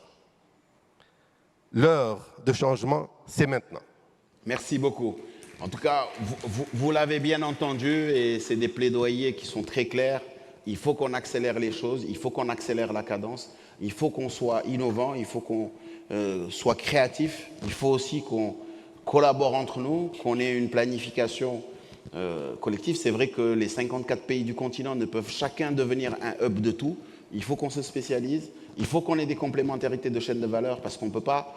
L'heure de changement, c'est maintenant. Merci beaucoup. En tout cas, vous l'avez bien entendu et c'est des plaidoyers qui sont très clairs. Il faut qu'on accélère les choses, il faut qu'on accélère la cadence, il faut qu'on soit innovant, il faut qu'on soit créatif, il faut aussi qu'on collabore entre nous, qu'on ait une planification collective. C'est vrai que les 54 pays du continent ne peuvent chacun devenir un hub de tout. Il faut qu'on se spécialise, il faut qu'on ait des complémentarités de chaîne de valeur parce qu'on ne peut pas,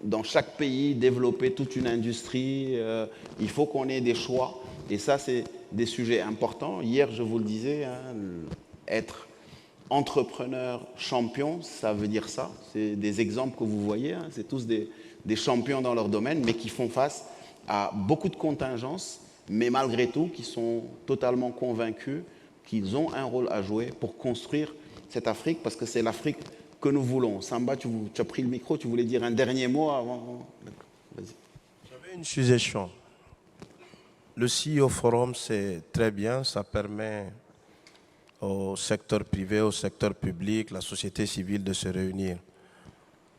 dans chaque pays, développer toute une industrie. Il faut qu'on ait des choix. Et ça, c'est des sujets importants. Hier, je vous le disais, hein, être entrepreneur champion, ça veut dire ça. C'est des exemples que vous voyez. Hein, c'est tous des champions dans leur domaine, mais qui font face à beaucoup de contingences, mais malgré tout, qui sont totalement convaincus qu'ils ont un rôle à jouer pour construire cette Afrique, parce que c'est l'Afrique que nous voulons. Samba, tu as pris le micro, tu voulais dire un dernier mot avant. Vas-y. J'avais une suggestion. Le CEO Forum, c'est très bien, ça permet au secteur privé, au secteur public, la société civile de se réunir.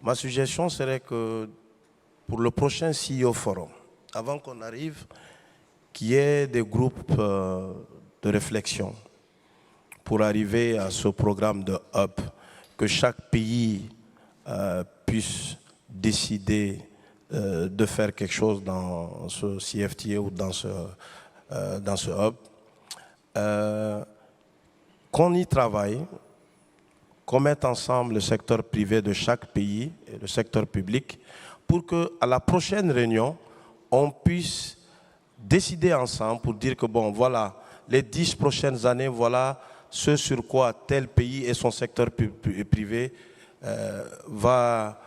Ma suggestion serait que pour le prochain CEO Forum, avant qu'on arrive, qu'il y ait des groupes de réflexion pour arriver à ce programme de hub, que chaque pays puisse décider de faire quelque chose dans ce CFTA ou dans ce hub, qu'on y travaille, qu'on mette ensemble le secteur privé de chaque pays et le secteur public pour qu'à la prochaine réunion, on puisse décider ensemble pour dire que bon, voilà, les 10 prochaines années, voilà ce sur quoi tel pays et son secteur privé va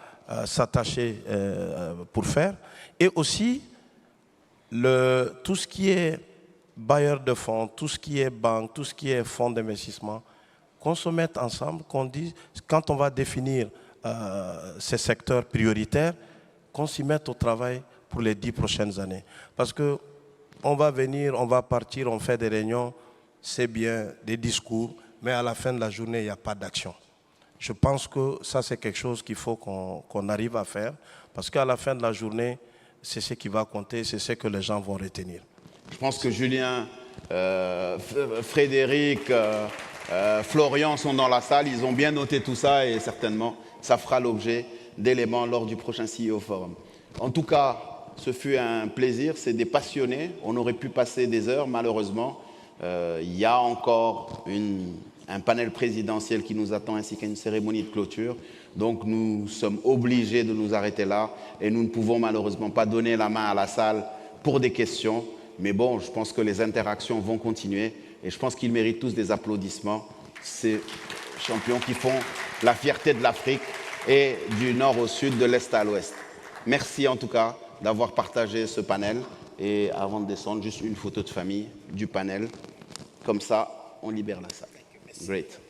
s'attacher pour faire. Et aussi, tout ce qui est bailleur de fonds, tout ce qui est banque, tout ce qui est fonds d'investissement, qu'on se mette ensemble, qu'on dise, quand on va définir ces secteurs prioritaires, qu'on s'y mette au travail pour les 10 prochaines années. Parce que on va venir, on va partir, on fait des réunions, c'est bien, des discours, mais à la fin de la journée, il n'y a pas d'action. Je pense que ça, c'est quelque chose qu'il faut qu'on arrive à faire, parce qu'à la fin de la journée, c'est ce qui va compter, c'est ce que les gens vont retenir. Je pense que Julien, Frédéric, Florian sont dans la salle, ils ont bien noté tout ça et certainement, ça fera l'objet d'éléments lors du prochain CEO Forum. En tout cas, ce fut un plaisir, c'est des passionnés, on aurait pu passer des heures, malheureusement. Il y a encore un panel présidentiel qui nous attend ainsi qu'une cérémonie de clôture. Donc nous sommes obligés de nous arrêter là et nous ne pouvons malheureusement pas donner la main à la salle pour des questions. Mais bon, je pense que les interactions vont continuer et je pense qu'ils méritent tous des applaudissements. Ces champions qui font la fierté de l'Afrique et du nord au sud, de l'est à l'ouest. Merci en tout cas d'avoir partagé ce panel. Et avant de descendre, juste une photo de famille du panel. Comme ça, on libère la salle. Great.